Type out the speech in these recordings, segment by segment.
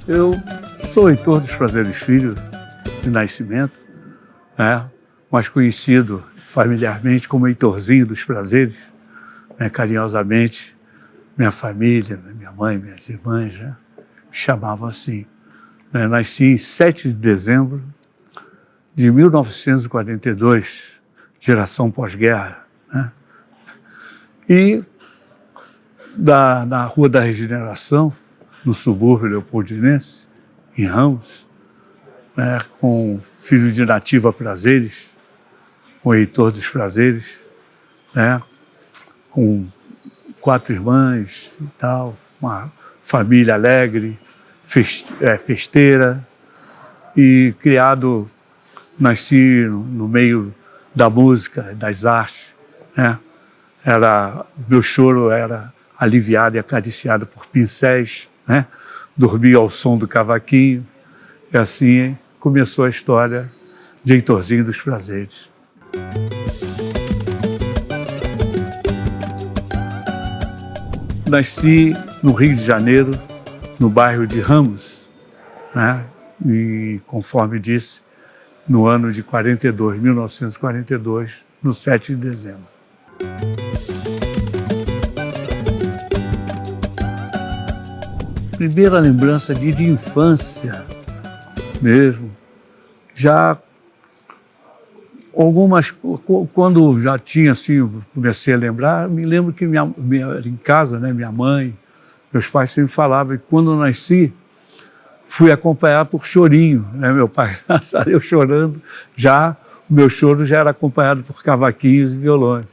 Eu sou Heitor dos Prazeres Filho, de nascimento, né? Mais conhecido familiarmente como Heitorzinho dos Prazeres, né? Carinhosamente, minha família, minha mãe, minhas irmãs, né? Me chamavam assim. Nasci em 7 de dezembro de 1942, geração pós-guerra, né? E na Rua da Regeneração, no subúrbio leopoldinense, em Ramos, né, com filho de Nativa Prazeres, com Heitor dos Prazeres, né, com 4 irmãs e tal, uma família alegre, festeira, e nasci no meio da música, das artes, né? Meu choro era aliviado e acariciado por pincéis, né? Dormia ao som do cavaquinho, e assim começou a história de Heitorzinho dos Prazeres. Nasci no Rio de Janeiro, no bairro de Ramos, né? E, conforme disse, no ano de 1942, no 7 de dezembro. Primeira lembrança de infância mesmo, já algumas, quando já tinha assim, comecei a lembrar, me lembro que em casa, né, minha mãe, meus pais sempre falavam que quando eu nasci, fui acompanhado por chorinho, né, meu pai saiu chorando, o meu choro já era acompanhado por cavaquinhos e violões.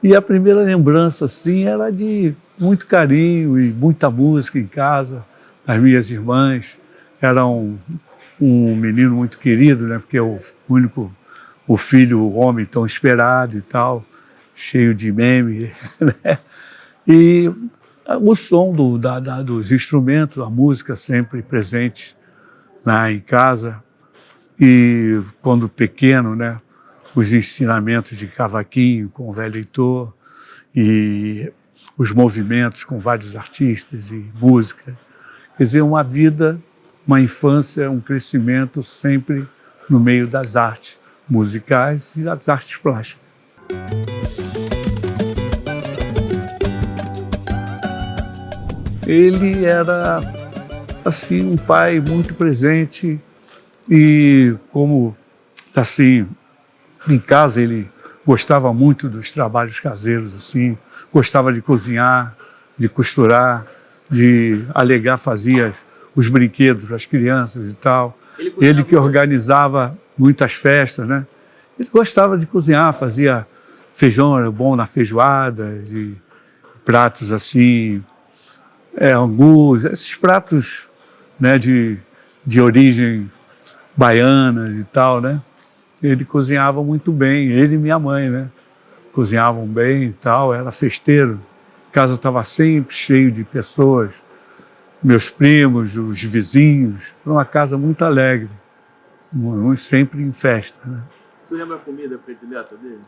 E a primeira lembrança, assim, era de muito carinho e muita música em casa. As minhas irmãs eram um menino muito querido, né? Porque é o filho, o homem tão esperado e tal, cheio de meme, né? E o som dos instrumentos, a música sempre presente lá em casa. E quando pequeno, né? Os ensinamentos de cavaquinho com o velho Heitor e os movimentos com vários artistas e música. Quer dizer, uma vida, uma infância, um crescimento sempre no meio das artes musicais e das artes plásticas. Ele era, assim, um pai muito presente e, como, assim, em casa ele gostava muito dos trabalhos caseiros, assim, gostava de cozinhar, de costurar, fazia os brinquedos para as crianças e tal. Ele que organizava muitas festas, né? Ele gostava de cozinhar, fazia feijão, era bom na feijoada, de pratos assim, angus, esses pratos, né, de origem baiana e tal, né? Ele cozinhava muito bem, ele e minha mãe, né? Cozinhavam bem e tal, era festeiro. A casa estava sempre cheio de pessoas, meus primos, os vizinhos. Era uma casa muito alegre, sempre em festa, né? Você lembra a comida predileta dele?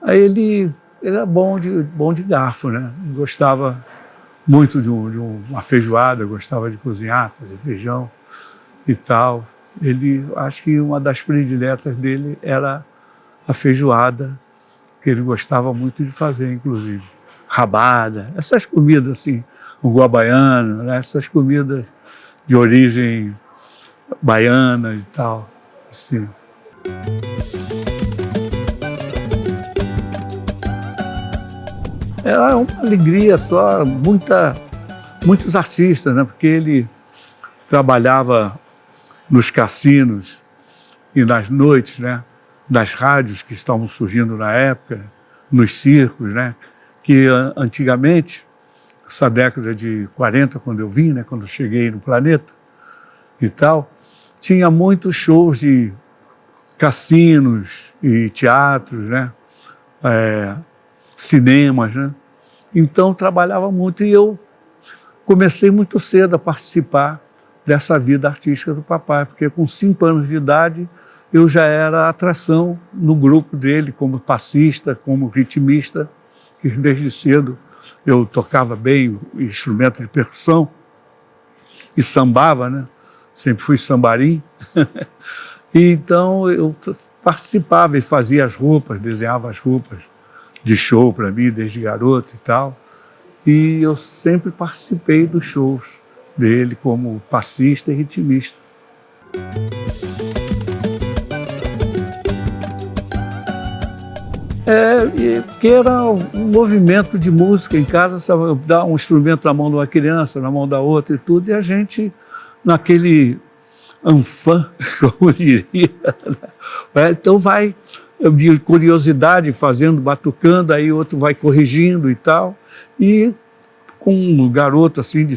Aí ele era bom de garfo, né? Gostava muito de uma feijoada, gostava de cozinhar, fazer feijão e tal. Acho que uma das prediletas dele era a feijoada, que ele gostava muito de fazer, inclusive. Rabada, essas comidas assim, angu baiano, né? Essas comidas de origem baiana e tal. Assim. Era uma alegria só, muitos artistas, né? Porque ele trabalhava nos cassinos e nas noites, né, das rádios que estavam surgindo na época, nos circos, né, que antigamente, essa década de 40, quando eu vim, né, quando eu cheguei no planeta e tal, tinha muitos shows de cassinos e teatros, né, cinemas, né. Então trabalhava muito e eu comecei muito cedo a participar dessa vida artística do papai, porque com 5 anos de idade eu já era atração no grupo dele, como passista, como ritmista, que desde cedo eu tocava bem instrumento de percussão e sambava, né? Sempre fui sambarim. E então eu participava e fazia as roupas, desenhava as roupas de show para mim desde garoto e tal. E eu sempre participei dos shows dele como passista e ritmista. Porque era um movimento de música em casa, sabe, dar um instrumento na mão de uma criança, na mão da outra e tudo, e a gente, naquele anfã, como diria, né? Então vai de curiosidade, fazendo, batucando, aí outro vai corrigindo e tal, e com um garoto assim de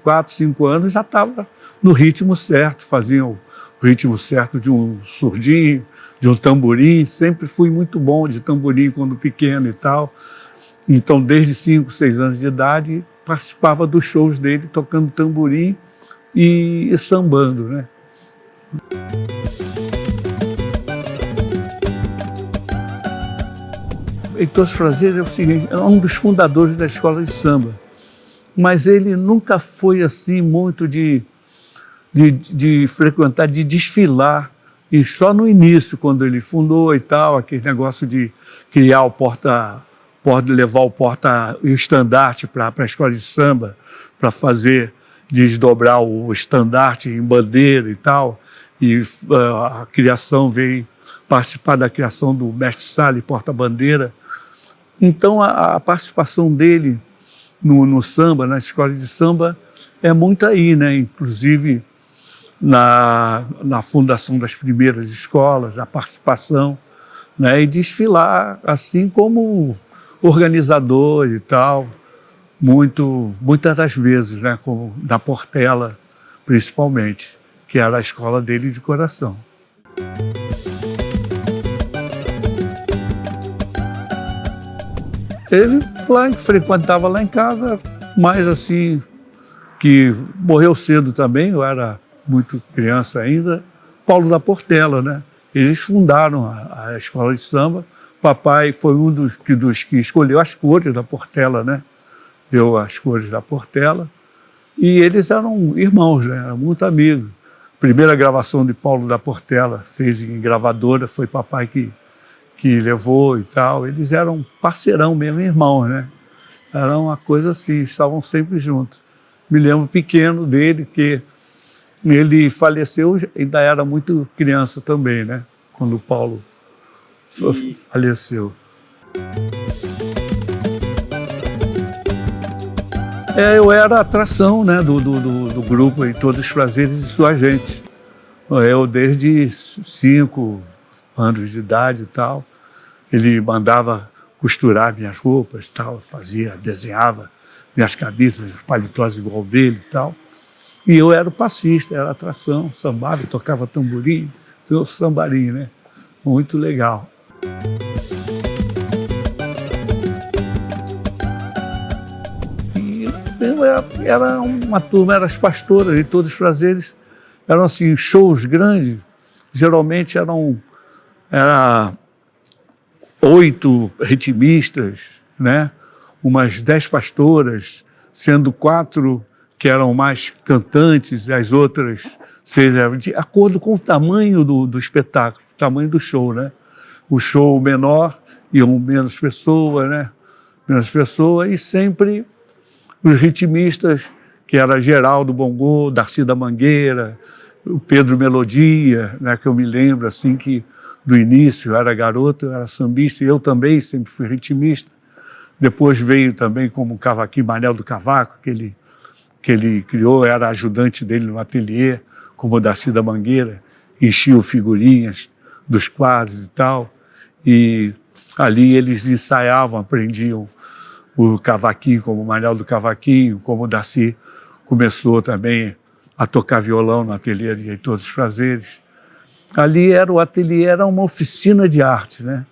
4, 5 anos já estava no ritmo certo, fazia o ritmo certo de um surdinho, de um tamborim. Sempre fui muito bom de tamborim quando pequeno e tal. Então, desde 5, 6 anos de idade, participava dos shows dele, tocando tamborim e sambando, né? Heitor Prazeres é o seguinte, é um dos fundadores da escola de samba, mas ele nunca foi assim muito de frequentar, de desfilar. E só no início, quando ele fundou e tal, aquele negócio de criar levar o estandarte para a escola de samba, para desdobrar o estandarte em bandeira e tal. E a criação veio participar da criação do mestre-sala e porta-bandeira. Então a participação dele no samba, na escola de samba, é muito aí, né? Inclusive na fundação das primeiras escolas, na participação, né? E desfilar assim como organizador e tal, muitas das vezes, né? Como na Portela, principalmente, que era a escola dele de coração. Ele frequentava lá em casa, mas assim, que morreu cedo também, eu era muito criança ainda, Paulo da Portela, né? Eles fundaram a escola de samba. Papai foi um dos que escolheu as cores da Portela, né? Deu as cores da Portela. E eles eram irmãos, né? Eram muito amigos. A primeira gravação de Paulo da Portela, fez em gravadora, foi papai que levou e tal. Eles eram parceirão mesmo, irmãos, né? Era uma coisa assim, estavam sempre juntos. Me lembro pequeno dele, que ele faleceu, ainda era muito criança também, né? Quando o Paulo faleceu. Eu era a atração, né, do grupo em Todos os Prazeres de Sua Gente. Eu, desde 5 anos de idade e tal, ele mandava costurar minhas roupas e tal, desenhava minhas camisas, paletós igual dele e tal. E eu era o passista, era a atração, sambava, tocava tamborim, eu sambarim, né? Muito legal. E era uma turma, eram as pastoras de Todos os Prazeres, eram assim, shows grandes, geralmente eram 8 ritmistas, né? Umas 10 pastoras, sendo 4 que eram mais cantantes, e as outras 6, de acordo com o tamanho do espetáculo, o tamanho do show, né? O show menor, iam menos pessoas, né? Menos pessoas, e sempre os ritmistas, que era Geraldo Bongô, Darcy da Mangueira, o Pedro Melodia, né? Que eu me lembro, assim, que do início eu era garoto, eu era sambista, e eu também sempre fui ritmista. Depois veio também como cavaquinho, Manel do Cavaco, que ele criou, era ajudante dele no ateliê, como o Darcy da Mangueira, enchia figurinhas dos quadros e tal, e ali eles ensaiavam, aprendiam o cavaquinho, como o Manel do Cavaquinho, como o Darcy começou também a tocar violão no ateliê de Todos os Prazeres. Ali o ateliê era uma oficina de arte, né?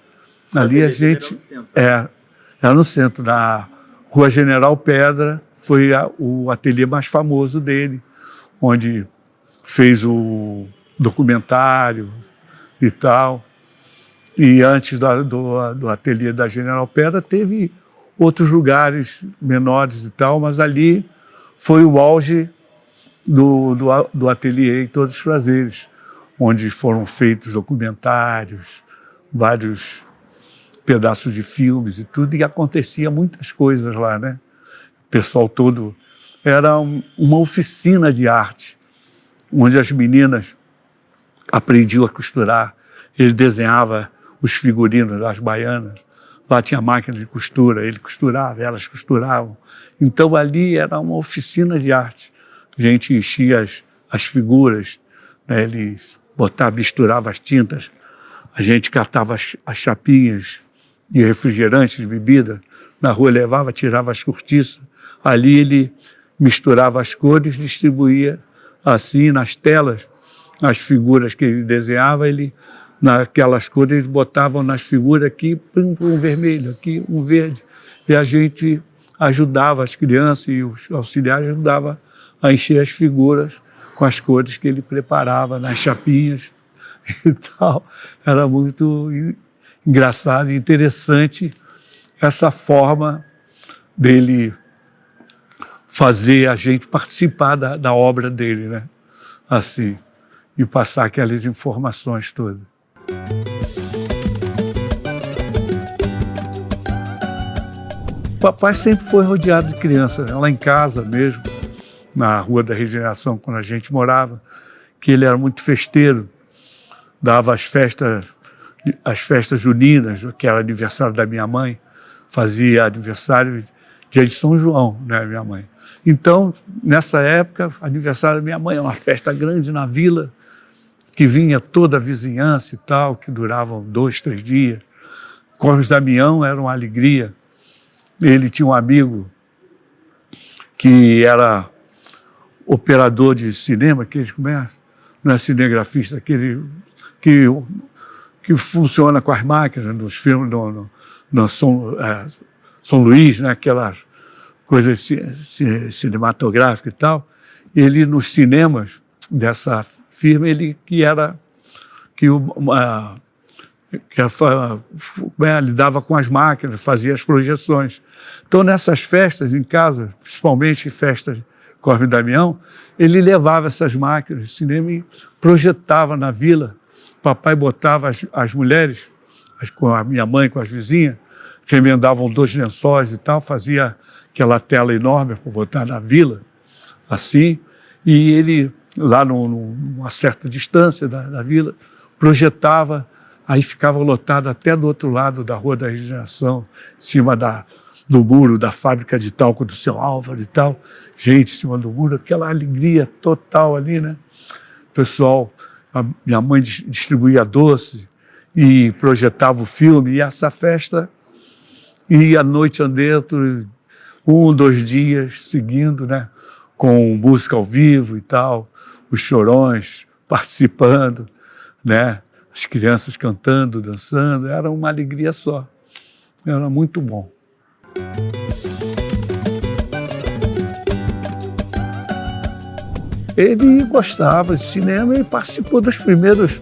Ali a gente... Era no centro, na Rua General Pedra, foi o ateliê mais famoso dele, onde fez o documentário e tal. E antes do ateliê da General Pedra, teve outros lugares menores e tal, mas ali foi o auge do ateliê e Todos os Prazeres, onde foram feitos documentários, vários pedaços de filmes e tudo, e acontecia muitas coisas lá, né? O pessoal todo era uma oficina de arte, onde as meninas aprendiam a costurar, ele desenhava os figurinos das baianas, lá tinha máquina de costura, ele costurava, elas costuravam. Então ali era uma oficina de arte. A gente enchia as figuras, né? Ele misturava as tintas, a gente catava as chapinhas de refrigerante, de bebida, na rua levava, tirava as cortiças. Ali ele misturava as cores, distribuía assim nas telas, as figuras que ele desenhava, ele naquelas cores eles botavam nas figuras aqui um vermelho, aqui um verde. E a gente ajudava as crianças e os auxiliares ajudavam a encher as figuras com as cores que ele preparava nas chapinhas e tal. Era muito engraçado e interessante essa forma dele fazer a gente participar da obra dele, né? Assim, e passar aquelas informações todas. O papai sempre foi rodeado de crianças, né? Lá em casa mesmo, na Rua da Regeneração, quando a gente morava, que ele era muito festeiro, dava as festas juninas, que era aniversário da minha mãe, fazia aniversário dia de São João, né, minha mãe. Então, nessa época, aniversário da minha mãe, uma festa grande na vila, que vinha toda a vizinhança e tal, que duravam 2, 3 dias. Cosme Damião era uma alegria. Ele tinha um amigo que era operador de cinema, não é cinegrafista, aquele que funciona com as máquinas nos filmes, no São Luís, né, aquelas coisas cinematográficas e tal. Ele, nos cinemas dessa firma, ele lidava com as máquinas, fazia as projeções. Então, nessas festas em casa, principalmente festas Cosme Damião, ele levava essas máquinas de cinema e projetava na vila. O papai botava as mulheres, com a minha mãe, com as vizinhas, remendavam 2 lençóis e tal, fazia aquela tela enorme para botar na vila, assim, e ele, lá numa certa distância da vila, projetava, aí ficava lotado até do outro lado da Rua da Regeneração, em cima do muro da fábrica de talco do seu Álvaro e tal, gente em cima do muro, aquela alegria total ali, né? O pessoal, a minha mãe distribuía doce e projetava o filme, e essa festa ia a noite adentro, 1, 2 dias seguindo, né? Com música ao vivo e tal, os chorões participando, né? As crianças cantando, dançando, era uma alegria só, era muito bom. Ele gostava de cinema e participou dos primeiros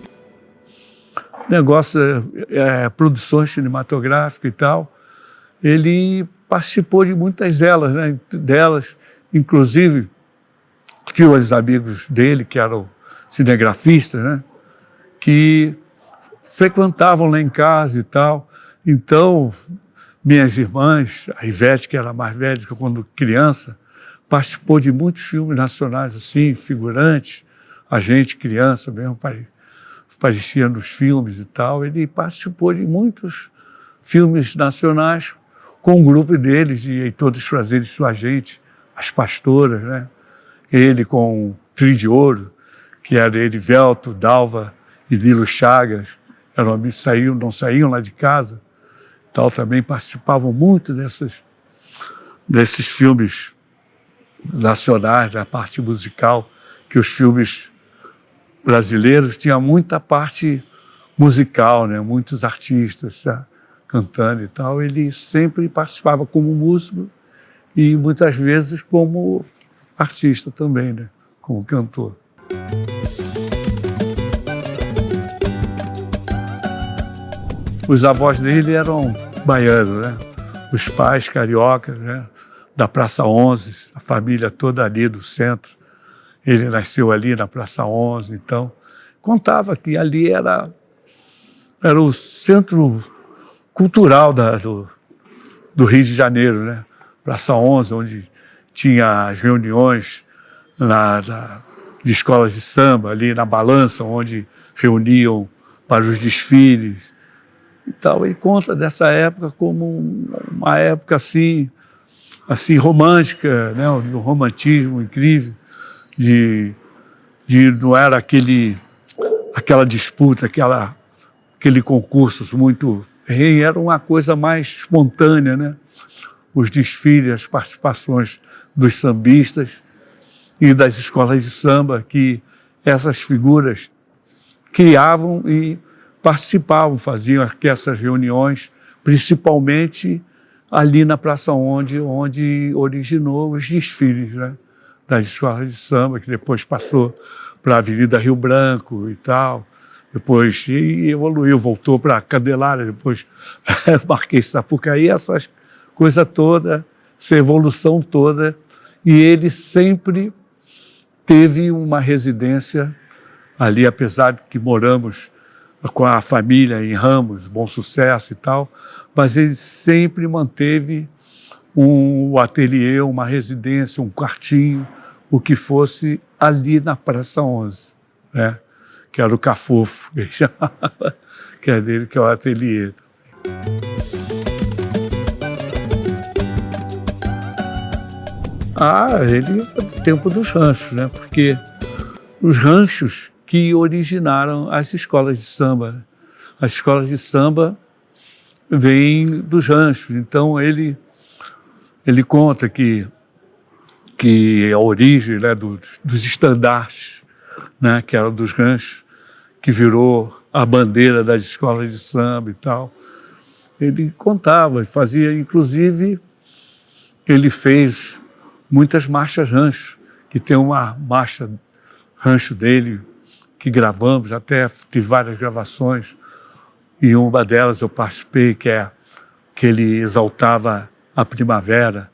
negócios, produções cinematográficas e tal. Ele participou de muitas delas, inclusive tinha os amigos dele, que eram cinegrafistas, né, que frequentavam lá em casa e tal. Então, minhas irmãs, a Ivete, que era mais velha que eu quando criança, participou de muitos filmes nacionais, assim, figurantes. A gente, criança mesmo, parecia nos filmes e tal. Ele participou de muitos filmes nacionais com o grupo deles, de Todos os Prazeres de Sua Gente, As Pastoras, né? Ele com o Trio de Ouro, que era Erivelto, Dalva e Lilo Chagas, não saíam lá de casa, tal, também participavam muito desses filmes nacionais, da parte musical, que os filmes brasileiros tinham muita parte musical, né? Muitos artistas cantando e tal. Ele sempre participava como músico e muitas vezes como artista também, né? Como cantor. Os avós dele eram baianos, né? dos pais cariocas, né? Da Praça 11, a família toda ali do centro. Ele nasceu ali na Praça 11, então contava que ali era o centro cultural do Rio de Janeiro, né? Praça 11, onde tinha as reuniões de escolas de samba, ali na Balança, onde reuniam para os desfiles e tal. Ele conta dessa época como uma época assim romântica, né? Um romantismo incrível, de não era aquela disputa, aquele concurso muito... Era uma coisa mais espontânea, né? Os desfiles, as participações dos sambistas e das escolas de samba, que essas figuras criavam e participavam, faziam essas reuniões, principalmente ali na Praça onde originou os desfiles, né? Das escolas de samba, que depois passou para a Avenida Rio Branco e tal. Depois evoluiu, voltou para a Candelária, depois Marquês de Sapucaí, essas coisas todas, essa evolução toda. E ele sempre teve uma residência ali, apesar de que moramos com a família em Ramos, Bom Sucesso e tal, mas ele sempre manteve um ateliê, uma residência, um quartinho, o que fosse ali na Praça 11, né? Que era o Cafofo, que ele chamava, que é dele, que é o ateliê. Ele é do tempo dos ranchos, né? Porque os ranchos que originaram as escolas de samba. As escolas de samba vêm dos ranchos, então ele conta que a origem, né, dos estandartes, né, que era dos ranchos, que virou a bandeira das escolas de samba e tal. Ele contava, fazia, inclusive, ele fez muitas marchas rancho, que tem uma marcha rancho dele, que gravamos, até tive várias gravações, e uma delas eu participei, que ele exaltava a primavera.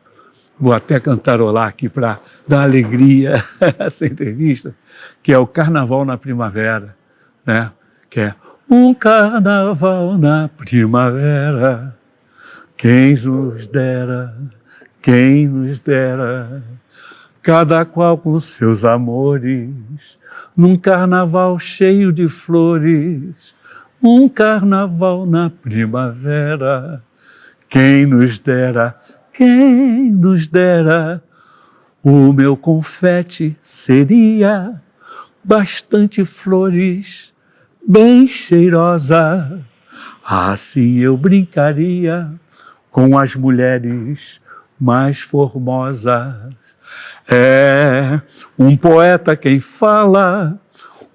Vou até cantarolar aqui para dar alegria a essa entrevista, que é o Carnaval na Primavera, né? Que é um carnaval na primavera, quem nos dera, cada qual com seus amores, num carnaval cheio de flores, um carnaval na primavera, quem nos dera, o meu confete seria bastante flores, bem cheirosa, assim eu brincaria com as mulheres mais formosas. É um poeta quem fala,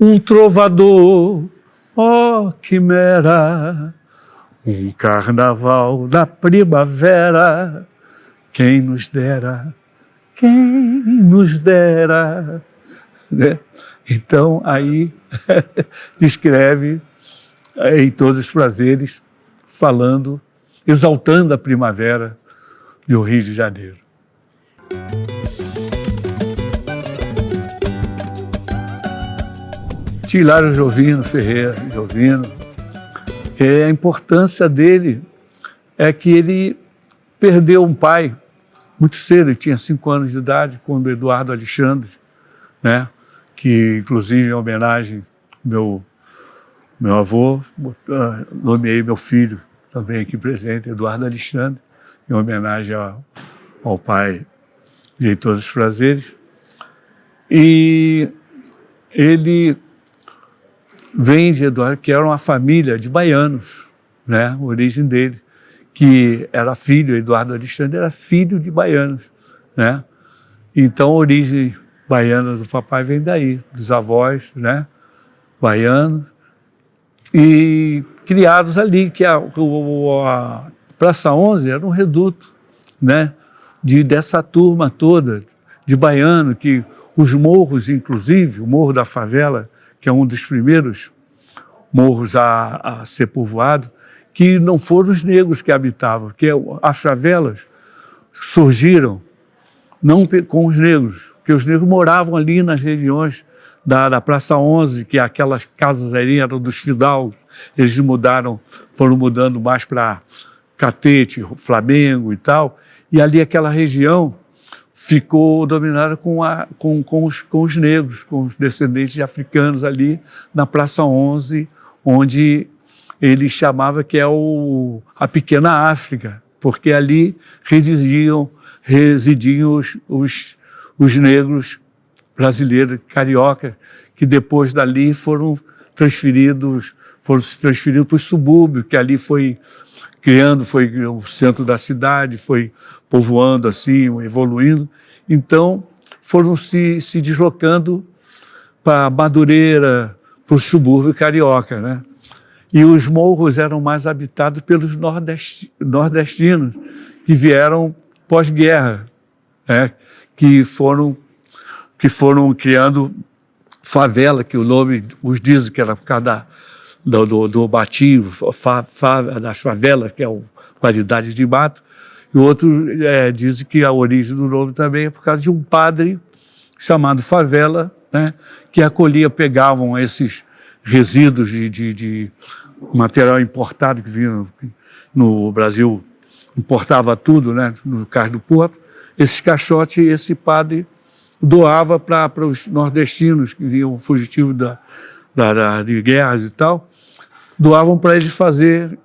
um trovador, oh quimera, um carnaval da primavera, quem nos dera, né? Então, aí, descreve em Todos os Prazeres, falando, exaltando a primavera do Rio de Janeiro. Hilário Jovino Ferreira, a importância dele é que ele perdeu um pai muito cedo, ele tinha 5 anos de idade, quando Eduardo Alexandre, né? Que inclusive em homenagem ao meu avô, nomeei meu filho também aqui presente, Eduardo Alexandre, em homenagem ao pai de Todos os Prazeres. E ele vem de Eduardo, que era uma família de baianos, né? A origem dele, que era filho, Eduardo Alexandre era filho de baianos, né? Então a origem baiana do papai vem daí, dos avós, né? Baianos, e criados ali, que a Praça 11 era um reduto, né? Dessa turma toda de baiano, que os morros, inclusive, o Morro da Favela, que é um dos primeiros morros a ser povoado, que não foram os negros que habitavam, que as favelas surgiram não com os negros, porque os negros moravam ali nas regiões da Praça 11, que aquelas casas ali eram dos fidalgos, eles foram mudando mais para Catete, Flamengo e tal, e ali aquela região ficou dominada com os negros, com os descendentes de africanos ali na Praça 11, onde ele chamava que é a Pequena África, porque ali residiam os negros brasileiros, cariocas, que depois dali foram se transferindo para o subúrbio, que ali foi o centro da cidade, foi povoando assim, evoluindo. Então, foram se deslocando para Madureira, para o subúrbio carioca, né? E os morros eram mais habitados pelos nordestinos, que vieram pós-guerra, né? que foram criando favela, que o nome os diz que era por causa do batinho, das favelas, que é a qualidade de mato, e o outro diz que a origem do nome também é por causa de um padre chamado Favela, né, que pegavam esses resíduos de material importado que vinha no Brasil, importava tudo, né, no Cais do Porto. Esses caixotes, esse padre doava para os nordestinos que vinham fugitivos de guerras e tal, doavam para eles fazer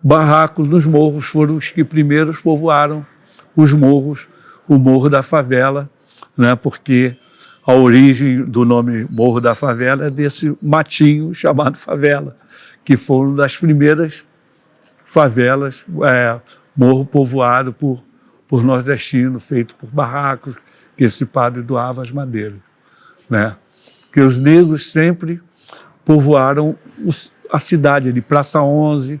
barracos nos morros. Foram os que primeiros povoaram os morros, o Morro da Favela, né, porque a origem do nome Morro da Favela é desse matinho chamado favela, que foram das primeiras favelas, morro povoado por nordestinos, feito por barracos, que esse padre doava as madeiras, né? Que os negros sempre povoaram a cidade de Praça 11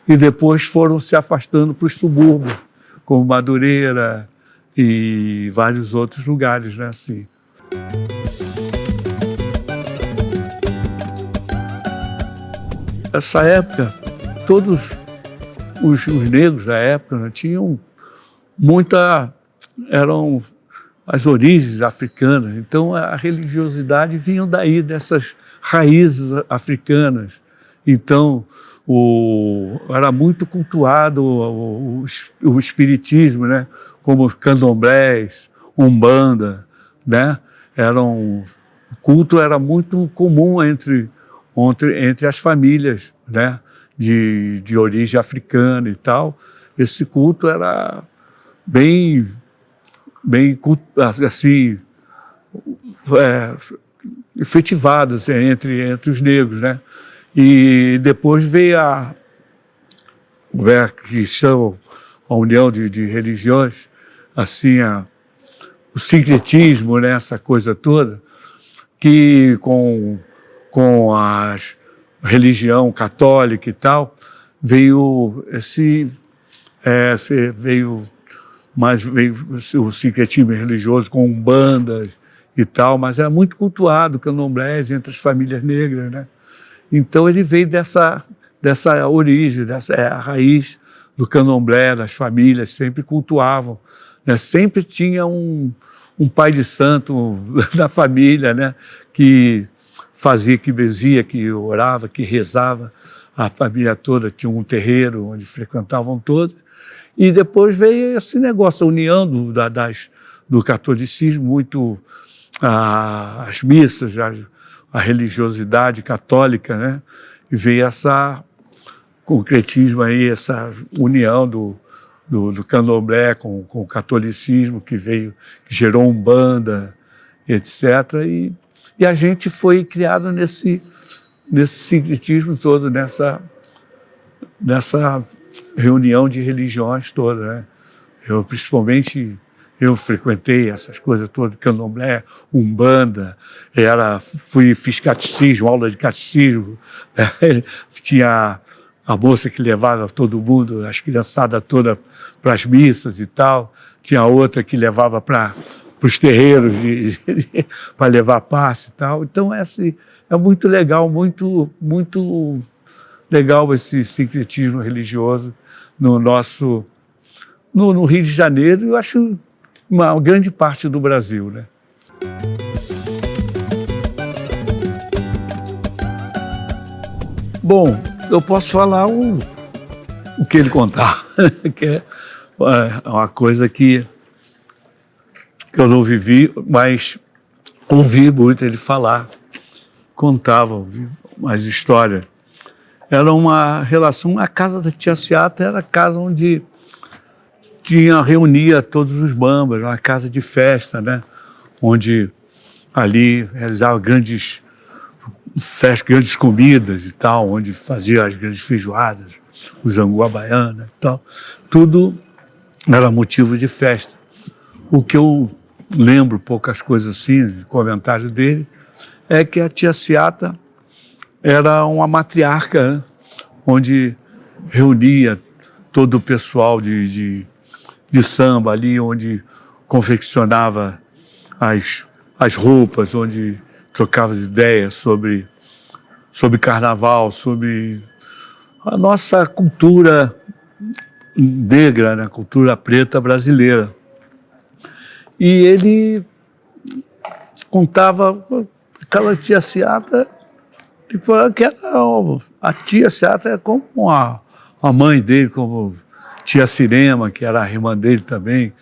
e depois foram se afastando para os subúrbios, como Madureira e vários outros lugares, né, assim. Nessa época, todos os negros da época, né, tinham eram as origens africanas, então a religiosidade vinha daí, dessas raízes africanas. Então, era muito cultuado o espiritismo, né? Como os candomblés, umbanda, né? O culto era muito comum entre as famílias, né? de origem africana e tal. Esse culto era bem assim, efetivado assim, entre os negros, né? E depois veio que chamam a união de religiões, assim, o sincretismo, né? Essa coisa toda, que com a religião católica e tal, veio o sincretismo religioso com umbandas e tal, mas era muito cultuado o candomblés entre as famílias negras, né? Então ele veio dessa origem, a raiz do candomblé, das famílias sempre cultuavam, né? Sempre tinha um pai de santo na família, né? Que fazia, que benzia, que orava, que rezava. A família toda tinha um terreiro onde frequentavam todos. E depois veio esse negócio, a união do catolicismo, muito as missas, a religiosidade católica, né? E veio essa concretismo aí, essa união do candomblé com o catolicismo que gerou umbanda, etc. E a gente foi criado nesse sincretismo todo, nessa reunião de religiões toda, né? Eu frequentei essas coisas todas, candomblé, umbanda, fiz catecismo, aula de catecismo, né? Tinha a moça que levava todo mundo, as criançadas todas para as missas e tal, tinha outra que levava para os terreiros para levar passe e tal. Então é muito legal, muito legal esse sincretismo religioso no nosso, no Rio de Janeiro, e eu acho uma grande parte do Brasil, né? Bom, eu posso falar o que ele contava, que é uma coisa que eu não vivi, mas ouvi muito ele falar, contava as histórias. Era uma relação, a casa da tia Seata era a casa onde reunia todos os bambas, uma casa de festa, né? Onde ali realizava grandes festas, grandes comidas e tal, onde fazia as grandes feijoadas, o zangu à baiana e tal. Tudo era motivo de festa. O que eu lembro, poucas coisas assim, de comentário dele, é que a tia Seata era uma matriarca, né? Onde reunia todo o pessoal de samba ali, onde confeccionava as roupas, onde trocava ideias sobre carnaval, sobre a nossa cultura negra, né? Cultura preta brasileira. E ele contava aquela tia Seata, que era a tia Seata é como a mãe dele, como tia Cirema, que era a irmã dele também,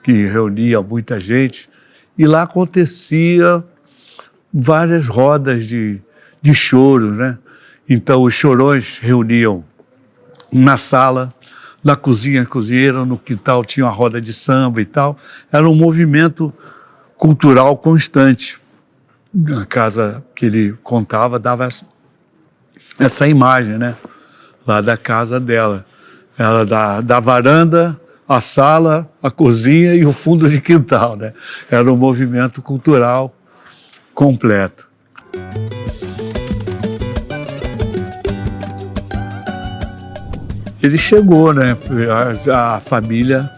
que reunia muita gente. E lá acontecia várias rodas de choro, né? Então os chorões reuniam na sala, na cozinha, cozinheira, no quintal tinha uma roda de samba e tal. Era um movimento cultural constante. Na casa que ele contava, dava essa imagem, né? Lá da casa dela. Ela da varanda, a sala, a cozinha e o fundo de quintal, né? Era um movimento cultural completo. Ele chegou, né? A família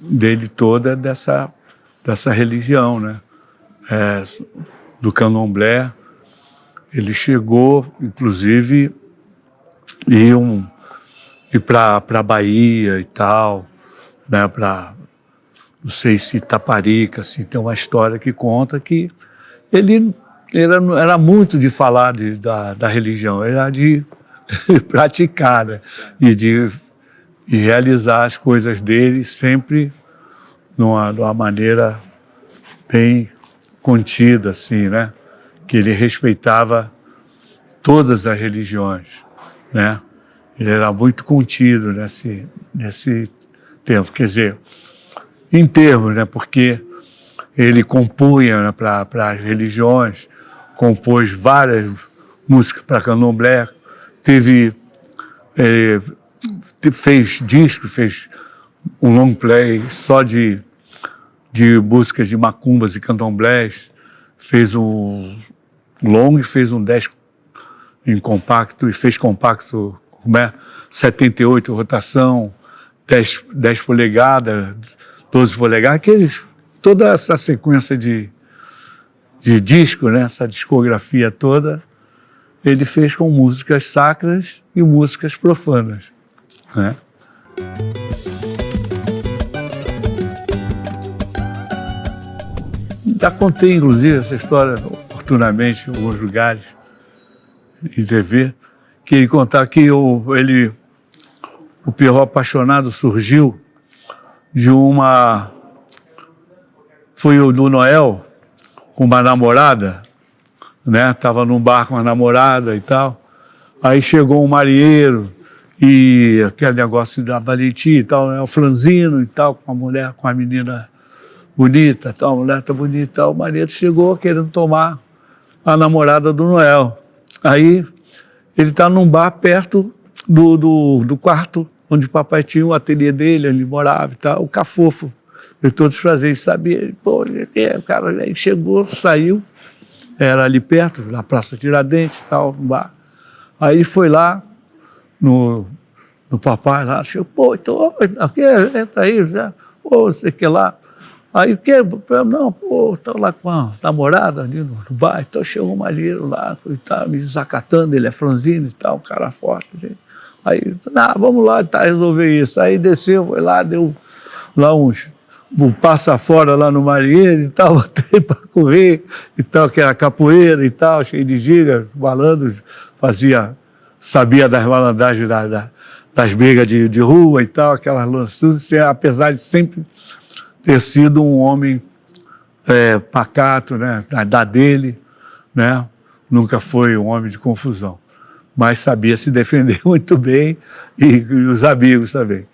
dele toda dessa religião, né? Do candomblé. Ele chegou, inclusive, ir para a Bahia e tal, né? Não sei se Itaparica, assim, tem uma história que conta que ele era muito de falar da religião, era de praticar, né? E de realizar as coisas dele sempre de uma maneira bem contida, assim, né? Que ele respeitava todas as religiões, né? Ele era muito contido nesse tempo, quer dizer, em termos, né? Porque ele compunha, né, para as religiões, compôs várias músicas para candomblé, fez disco, fez um long play só de músicas de macumbas e candomblés, fez um long e fez um 10 em compacto, e fez compacto, 78 rotação, 10 polegadas, 12 polegadas, toda essa sequência de disco, né, essa discografia toda, ele fez com músicas sacras e músicas profanas, né? Já contei, inclusive, essa história oportunamente em alguns lugares, em TV, que ele contava que o Pierrot Apaixonado surgiu foi do Noel, com uma namorada, né? Estava num bar com uma namorada e tal. Aí chegou um marinheiro e aquele negócio da valentia e tal, né? O franzino e tal, com a mulher, com a menina bonita, tal, a mulher tá bonita, tal. O marinheiro chegou querendo tomar a namorada do Noel. Aí ele está num bar perto do quarto onde o papai tinha o ateliê dele, onde ele morava e tal, o Cafofo. De todos os prazeres, sabia? Pô, o cara aí chegou, saiu, era ali perto, na Praça Tiradentes e tal, no bar. Aí ele foi lá, no papai lá, chegou, pô, então, aqui, entra aí, já, pô, sei que lá. Aí o quê? Não, pô, estou lá com a namorada ali no bar, então chegou um marinheiro lá, e tá me desacatando, ele é franzino e tal, um cara forte. Gente. Aí, vamos lá, tá, resolver isso. Aí desceu, foi lá, deu lá um passa fora lá no marinheiro e tal, botei para correr e tal, que era capoeira e tal, cheio de giga, malandro, sabia das malandragens das brigas de rua e tal, aquelas lanças, tudo, apesar de sempre ter sido um homem pacato, né, da dele, né, nunca foi um homem de confusão, mas sabia se defender muito bem e os amigos também.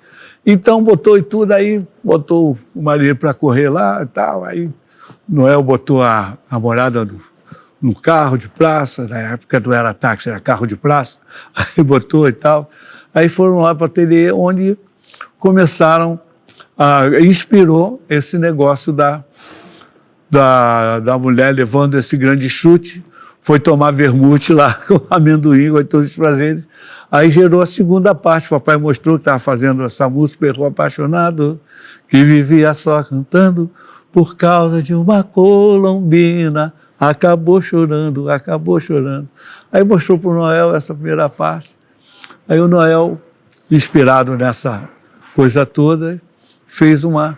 Então botou e tudo, aí botou o marinheiro para correr lá e tal, aí Noel botou a namorada no carro de praça, na época não era táxi, era carro de praça, aí botou e tal, aí foram lá para o ateliê onde começaram inspirou esse negócio da mulher levando esse grande chute, foi tomar vermute lá com amendoim, com todos os prazeres. Aí gerou a segunda parte, o papai mostrou que estava fazendo essa música, Perro Apaixonado, que vivia só cantando, por causa de uma colombina, acabou chorando, acabou chorando. Aí mostrou para o Noel essa primeira parte, aí o Noel, inspirado nessa coisa toda, fez uma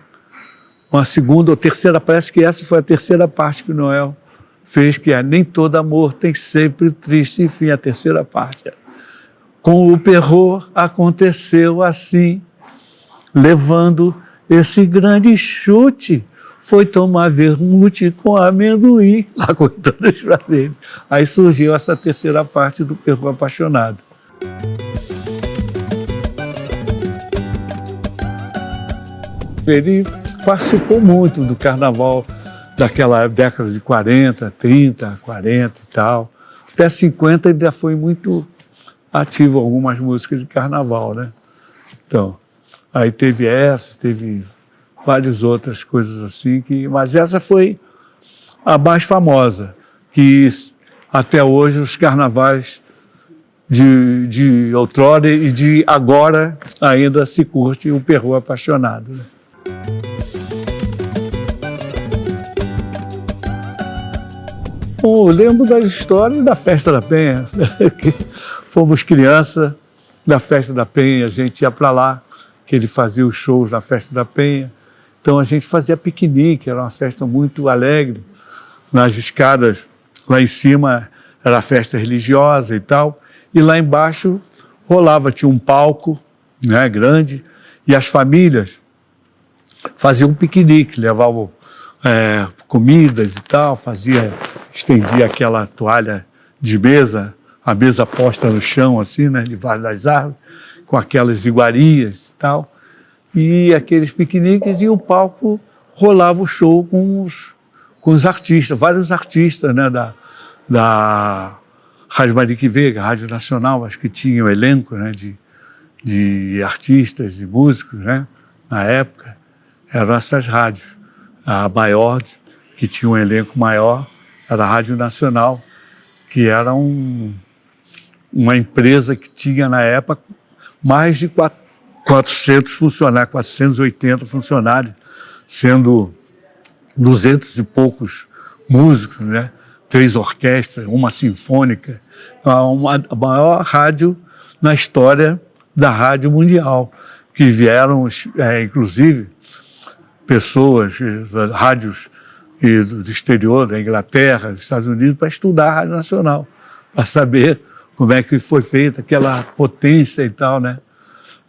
segunda ou terceira, parece que essa foi a terceira parte que o Noel fez, que é Nem Todo Amor Tem Sempre Triste, enfim, a terceira parte. Com o Perro aconteceu assim, levando esse grande chute, foi tomar vermute com amendoim, lá com todos os prazeres. Aí surgiu essa terceira parte do Perro Apaixonado. Ele participou muito do carnaval daquela década de 40, 30, 40 e tal. Até 50 ainda foi muito ativo algumas músicas de carnaval, né? Então, aí teve várias outras coisas assim, mas essa foi a mais famosa, que até hoje os carnavais de outrora e de agora ainda se curte o Perro Apaixonado, né? Bom, eu lembro das histórias da Festa da Penha, que fomos criança da Festa da Penha, a gente ia para lá, que ele fazia os shows na Festa da Penha, então a gente fazia piquenique, era uma festa muito alegre, nas escadas lá em cima era a festa religiosa e tal, e lá embaixo tinha um palco, né, grande, e as famílias faziam um piquenique, levavam comidas e tal, estendia aquela toalha de mesa, a mesa posta no chão, assim, né, debaixo das árvores, com aquelas iguarias e tal, e aqueles piqueniques, e o palco rolava o show com os artistas, vários artistas, né, da Rádio Marique Veiga, Rádio Nacional, acho que tinha o elenco, né, de artistas, de músicos, né, na época, eram essas rádios. A maior, que tinha um elenco maior, era a Rádio Nacional, que era uma empresa que tinha, na época, mais de 400 funcionários, 480 funcionários, sendo 200 e poucos músicos, né? 3 orquestras, uma sinfônica, a maior rádio na história da rádio mundial, que vieram, inclusive, pessoas, rádios do exterior, da Inglaterra, dos Estados Unidos, para estudar a Rádio Nacional, para saber como é que foi feita aquela potência e tal, né?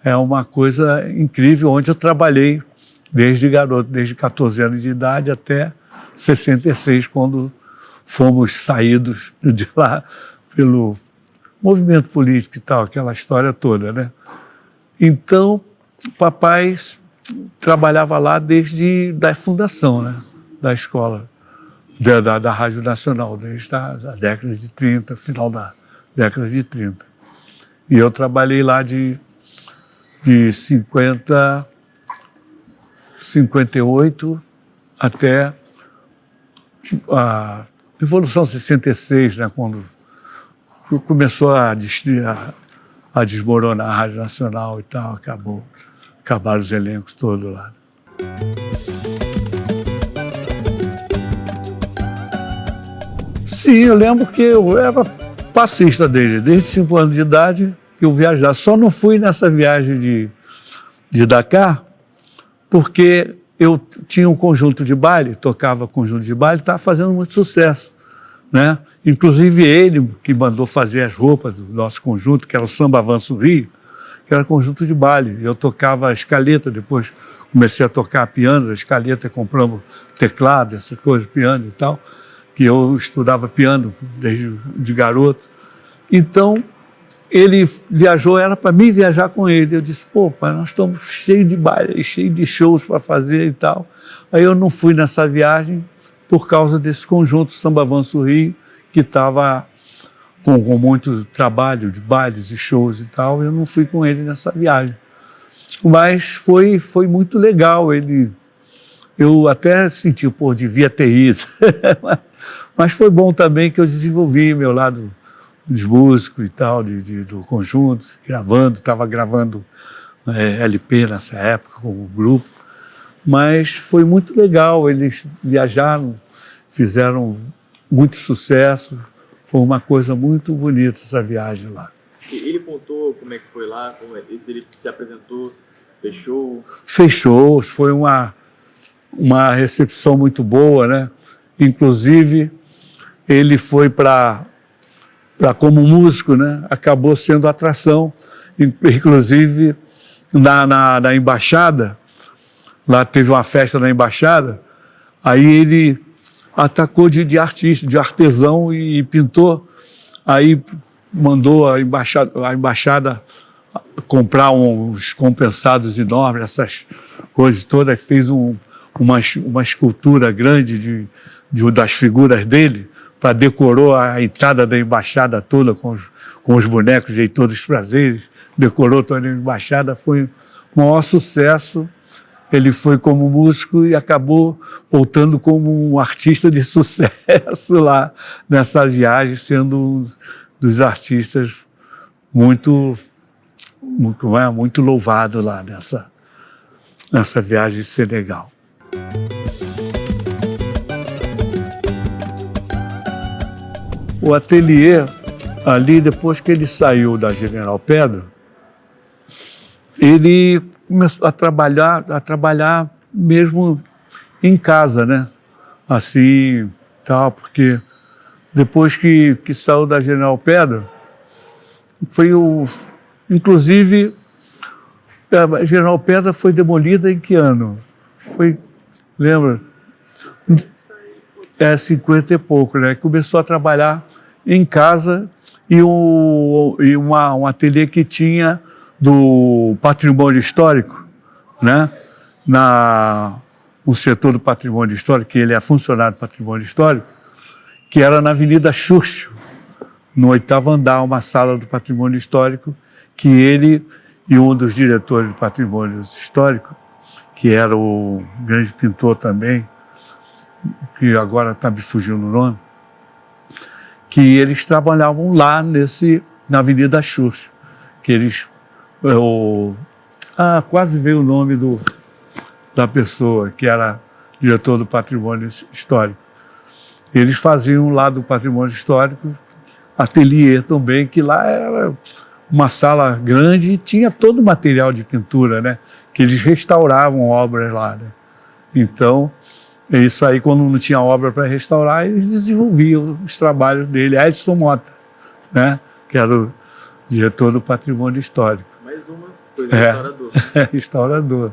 É uma coisa incrível, onde eu trabalhei desde garoto, desde 14 anos de idade até 66, quando fomos saídos de lá pelo movimento político e tal, aquela história toda, né? Então, papai trabalhava lá desde a fundação, né, da escola, da Rádio Nacional, desde a década de 30, final da década de 30. E eu trabalhei lá de 58 até a Revolução 66, né, quando começou a desmoronar a Rádio Nacional e tal, acabaram os elencos todos lá. Sim, eu lembro que eu era passista dele, desde 5 anos de idade que eu viajava. Só não fui nessa viagem de Dakar, porque eu tinha um conjunto de baile, tocava conjunto de baile, estava fazendo muito sucesso, né? Inclusive ele que mandou fazer as roupas do nosso conjunto, que era o Samba Avanço Rio, que era conjunto de baile. Eu tocava a escaleta, depois comecei a tocar piano, a escaleta, compramos teclado, essas coisas, piano e tal, que eu estudava piano desde de garoto. Então, ele viajou, era para mim viajar com ele. Eu disse, pô, pai, nós estamos cheios de baile, cheios de shows para fazer e tal. Aí eu não fui nessa viagem por causa desse conjunto Samba Avanço Rio, que estava com muito trabalho de bailes e shows e tal. Eu não fui com ele nessa viagem. Mas foi muito legal. Eu até senti, pô, devia ter ido. Mas foi bom também que eu desenvolvi meu lado dos músicos e tal, do conjunto, estava gravando LP nessa época com o grupo, mas foi muito legal, eles viajaram, fizeram muito sucesso, foi uma coisa muito bonita essa viagem lá. Ele contou como é que foi lá, se ele se apresentou, fechou? Fechou, foi uma recepção muito boa, né? Inclusive, ele foi como músico, né? Acabou sendo atração, inclusive na embaixada, lá teve uma festa na embaixada, aí ele atacou de artista, de artesão e pintor, aí mandou a embaixada comprar uns compensados enormes, essas coisas todas, fez uma escultura grande das figuras dele, para decorou a entrada da embaixada toda com os bonecos de Todos os Prazeres, decorou toda a embaixada, foi um maior sucesso. Ele foi como músico e acabou voltando como um artista de sucesso lá nessa viagem, sendo um dos artistas muito louvado lá nessa viagem de Senegal. O ateliê, ali, depois que ele saiu da General Pedro, ele começou a trabalhar mesmo em casa, né? Assim, tal, porque depois que saiu da General Pedro, inclusive, a General Pedro foi demolida em que ano? Lembra? 50 e pouco, né? Começou a trabalhar em casa e um ateliê que tinha do patrimônio histórico, né? No setor do patrimônio histórico, que ele é funcionário do patrimônio histórico, que era na Avenida Xuxo, no 8º andar, uma sala do patrimônio histórico, que ele e um dos diretores do patrimônio histórico, que era o grande pintor também, que agora está me fugindo o nome, que eles trabalhavam lá na Avenida Xuxa, que eles... quase veio o nome da pessoa, que era diretor do patrimônio histórico. Eles faziam lá do patrimônio histórico ateliê também, que lá era uma sala grande e tinha todo o material de pintura, né? Que eles restauravam obras lá, né? Então, isso aí, quando não tinha obra para restaurar, eles desenvolviam os trabalhos dele. Edson Mota, né? Que era o diretor do patrimônio histórico. Mais uma coisa, restaurador. Restaurador.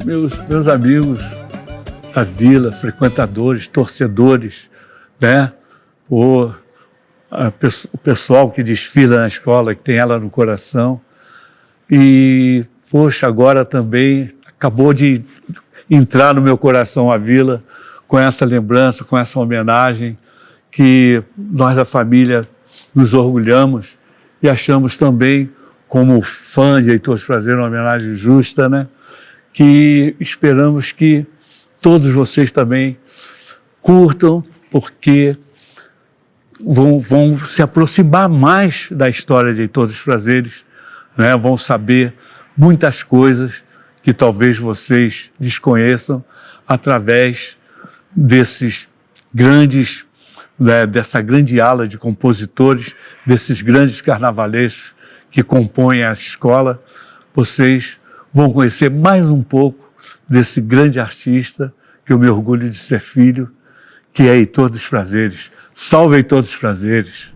Meus amigos da vila, frequentadores, torcedores, né? O pessoal que desfila na escola, que tem ela no coração. E, poxa, agora também acabou de entrar no meu coração a vila com essa lembrança, com essa homenagem, que nós da família nos orgulhamos e achamos também, como fã de Heitor Prazeres, uma homenagem justa, né? Que esperamos que todos vocês também curtam, porque vão se aproximar mais da história de Heitor Prazeres, né? Vão saber muitas coisas que talvez vocês desconheçam através desses grandes, dessa grande ala de compositores, desses grandes carnavalescos que compõem a escola. Vocês vão conhecer mais um pouco desse grande artista que eu me orgulho de ser filho, que é Heitor dos Prazeres. Salve Heitor dos Prazeres!